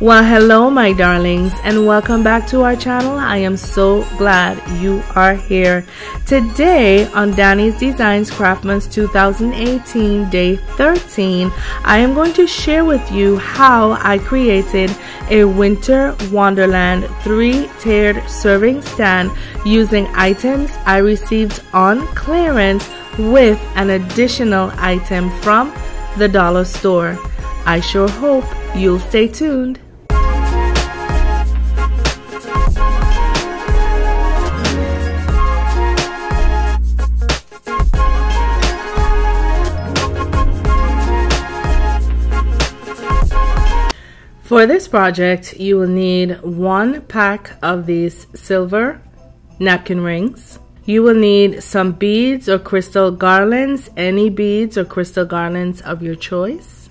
Well, hello my darlings, and welcome back to our channel. I am so glad you are here. Today on Danie's Designs Craftmas 2018 day 13, I am going to share with you how I created a winter wonderland 3-tiered serving stand using items I received on clearance with an additional item from the dollar store. I sure hope you'll stay tuned. For this project, you will need 1 pack of these silver napkin rings. You will need some beads or crystal garlands, any beads or crystal garlands of your choice.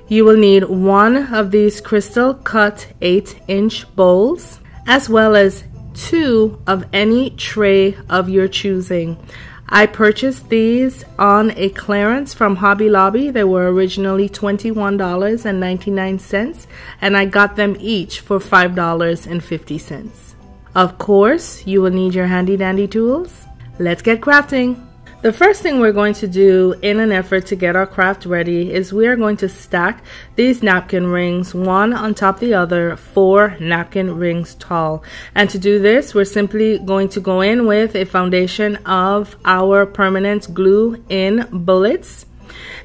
You will need 1 of these crystal cut 8-inch bowls, as well as 2 of any tray of your choosing. I purchased these on a clearance from Hobby Lobby. They were originally $21.99, and I got them each for $5.50. Of course, you will need your handy dandy tools. Let's get crafting. The first thing we're going to do in an effort to get our craft ready is we are going to stack these napkin rings one on top of the other, 4 napkin rings tall. And to do this, we're simply going to go in with a foundation of our permanent glue in bullets.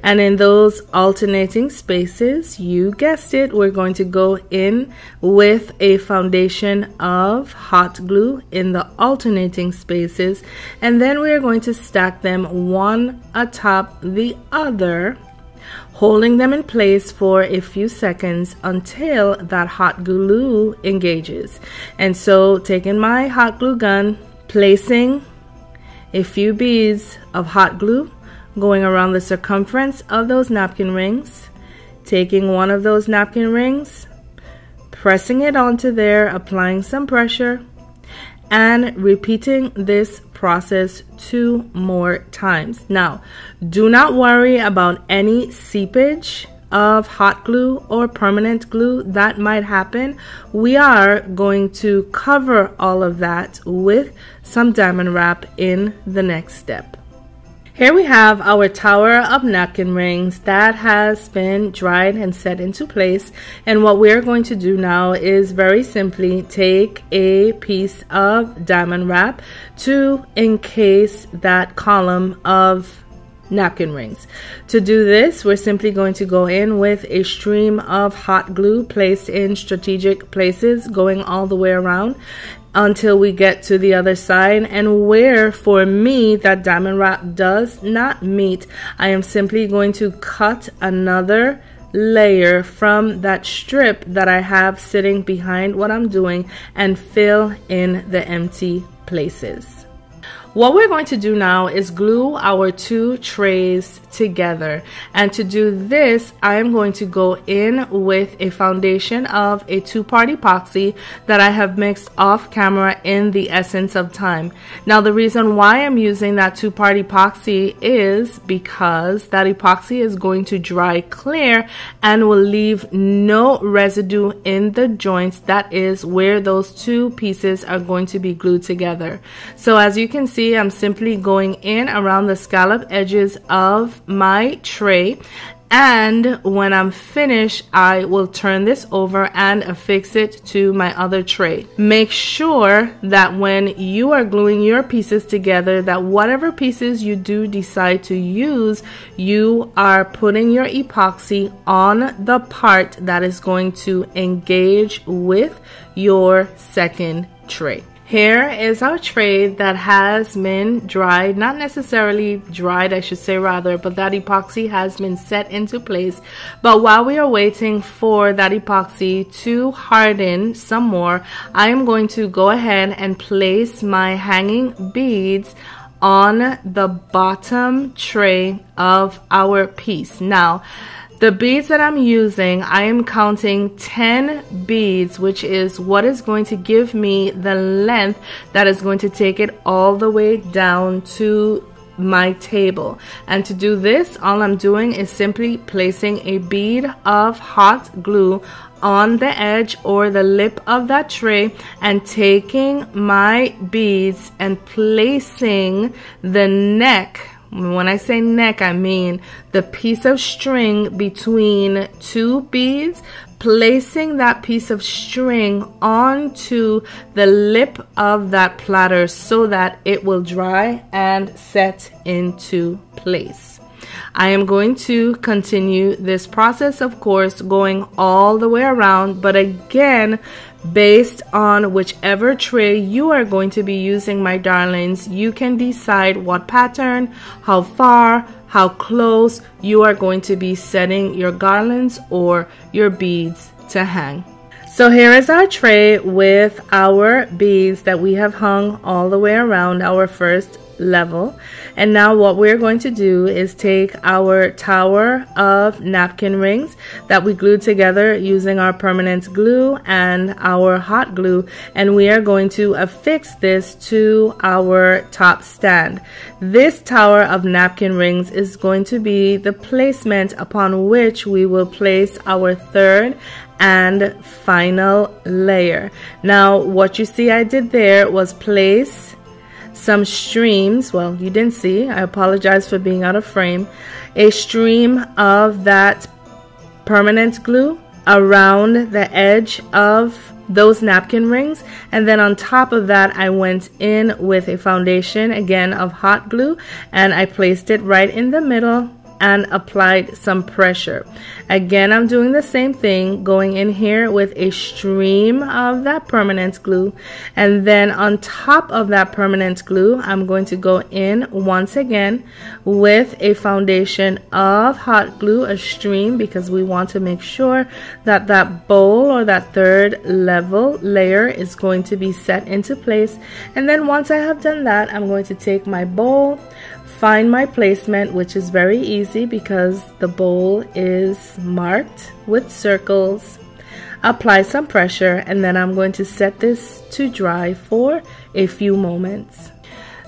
And in those alternating spaces, you guessed it, we're going to go in with a foundation of hot glue in the alternating spaces, and then we're going to stack them one atop the other, holding them in place for a few seconds until that hot glue engages. And so taking my hot glue gun, placing a few beads of hot glue going around the circumference of those napkin rings, taking one of those napkin rings, pressing it onto there, applying some pressure, and repeating this process 2 more times. Now, do not worry about any seepage of hot glue or permanent glue that might happen. We are going to cover all of that with some diamond wrap in the next step. Here we have our tower of napkin rings that has been dried and set into place, and what we're going to do now is very simply take a piece of diamond wrap to encase that column of napkin rings. To do this, we're simply going to go in with a stream of hot glue placed in strategic places going all the way around until we get to the other side, and where for me that diamond wrap does not meet, I am simply going to cut another layer from that strip that I have sitting behind what I'm doing and fill in the empty places. What we're going to do now is glue our 2 trays together, and to do this I am going to go in with a foundation of a 2-part epoxy that I have mixed off camera in the essence of time. Now the reason why I'm using that 2-part epoxy is because that epoxy is going to dry clear and will leave no residue in the joints, that is where those 2 pieces are going to be glued together. So as you can see, I'm simply going in around the scallop edges of my tray, and when I'm finished I will turn this over and affix it to my other tray. Make sure that when you are gluing your pieces together, that whatever pieces you do decide to use, you are putting your epoxy on the part that is going to engage with your second tray. Here is our tray that has been dried, not necessarily dried I should say rather, but that epoxy has been set into place. But while we are waiting for that epoxy to harden some more, I am going to go ahead and place my hanging beads on the bottom tray of our piece. Now, the beads that I'm using, I am counting 10 beads, which is what is going to give me the length that is going to take it all the way down to my table. And to do this, all I'm doing is simply placing a bead of hot glue on the edge or the lip of that tray and taking my beads and placing the neck. When I say neck, I mean the piece of string between two beads, placing that piece of string onto the lip of that platter so that it will dry and set into place. I am going to continue this process, of course, going all the way around, but again, based on whichever tray you are going to be using, my darlings, you can decide what pattern, how far, how close you are going to be setting your garlands or your beads to hang. So here is our tray with our beads that we have hung all the way around our first level. And now what we're going to do is take our tower of napkin rings that we glued together using our permanent glue and our hot glue, and we are going to affix this to our top stand. This tower of napkin rings is going to be the placement upon which we will place our third and final layer. Now what you see I did there was place some streams. Well, you didn't see, I apologize for being out of frame. A stream of that permanent glue around the edge of those napkin rings, and then on top of that I went in with a foundation again of hot glue, and I placed it right in the middle and applied some pressure. Again, I'm doing the same thing, going in here with a stream of that permanent glue, and then on top of that permanent glue I'm going to go in once again with a foundation of hot glue, a stream, because we want to make sure that that bowl or that third level layer is going to be set into place. And then once I have done that, I'm going to take my bowl, find my placement, which is very easy because the bowl is marked with circles, apply some pressure, and then I'm going to set this to dry for a few moments.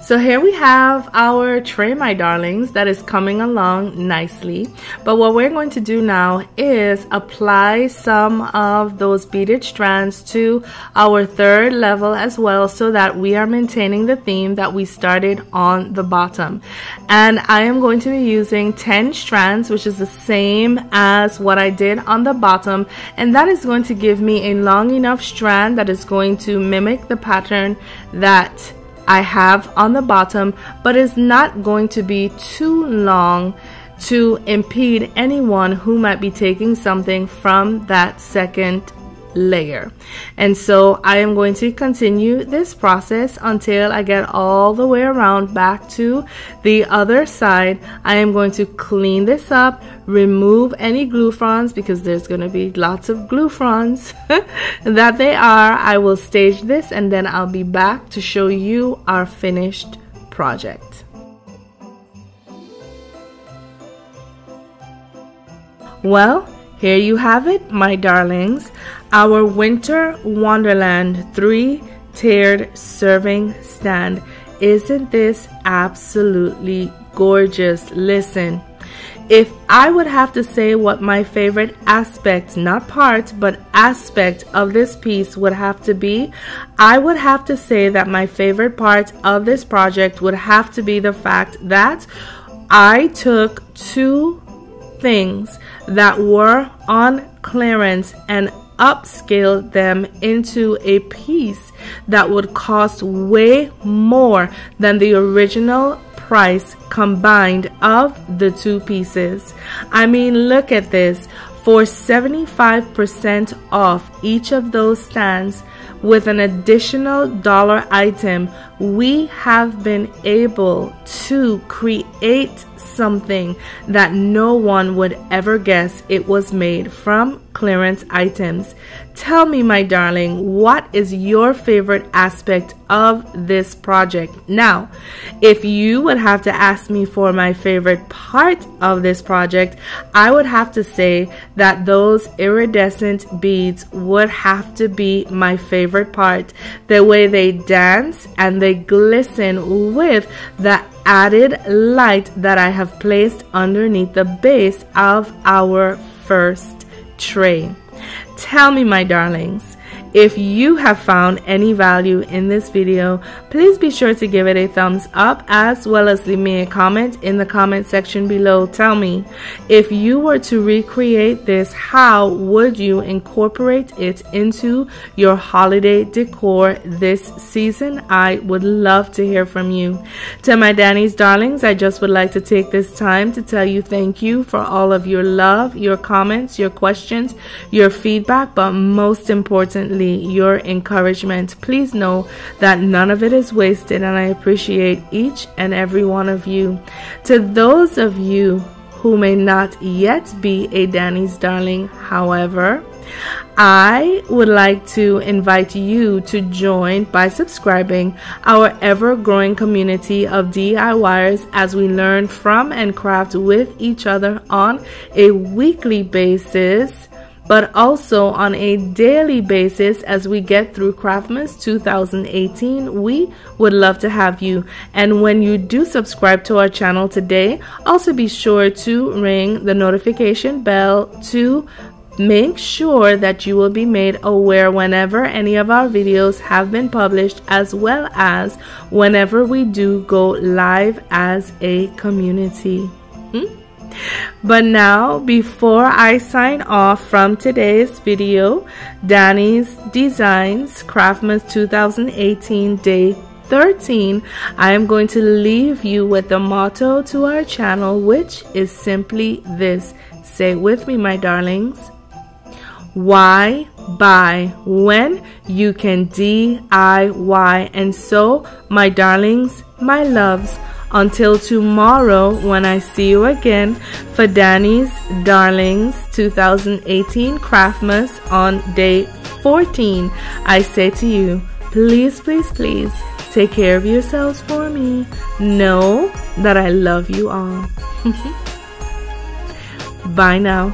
So here we have our tray, my darlings, that is coming along nicely. But what we're going to do now is apply some of those beaded strands to our third level as well, so that we are maintaining the theme that we started on the bottom. And I am going to be using 10 strands, which is the same as what I did on the bottom, and that is going to give me a long enough strand that is going to mimic the pattern that I have on the bottom, but is not going to be too long to impede anyone who might be taking something from that second layer. And so I am going to continue this process until I get all the way around back to the other side. I am going to clean this up, remove any glue fronds, because there's going to be lots of glue fronds that they are. I will stage this and then I'll be back to show you our finished project. Well, here you have it, my darlings, our Winter Wonderland 3-tiered serving stand. Isn't this absolutely gorgeous? Listen, if I would have to say what my favorite aspect, not part, but aspect of this piece would have to be, I would have to say that my favorite part of this project would have to be the fact that I took two things that were on clearance and upscaled them into a piece that would cost way more than the original price combined of the two pieces. I mean, look at this. For 75% off each of those stands with an additional dollar item, we have been able to create something that no one would ever guess it was made from clearance items. Tell me, my darling, what is your favorite aspect of this project? Now, if you would have to ask me for my favorite part of this project, I would have to say that those iridescent beads would have to be my favorite part. The way they dance and they glisten with the added light that I have placed underneath the base of our first tray. Tell me, my darlings, if you have found any value in this video, please be sure to give it a thumbs up, as well as leave me a comment in the comment section below. Tell me, if you were to recreate this, how would you incorporate it into your holiday decor this season? I would love to hear from you. To my Danie's darlings, I just would like to take this time to tell you thank you for all of your love, your comments, your questions, your feedback, but most importantly, your encouragement. Please know that none of it is wasted, and I appreciate each and every one of you. To those of you who may not yet be a Danie's darling, however, I would like to invite you to join by subscribing our ever-growing community of DIYers as we learn from and craft with each other on a weekly basis, but also on a daily basis as we get through Craftmas 2018. We would love to have you. And when you do subscribe to our channel today, also be sure to ring the notification bell to make sure that you will be made aware whenever any of our videos have been published, as well as whenever we do go live as a community. But now, before I sign off from today's video, Danie's Designs Craftmas 2018 Day 13, I am going to leave you with the motto to our channel, which is simply this. Say it with me, my darlings. Why buy when you can DIY? And so, my darlings, my loves, until tomorrow when I see you again for Danie's Darlings 2018 Craftmas on day 14, I say to you, please, please, please take care of yourselves for me. Know that I love you all. Bye now.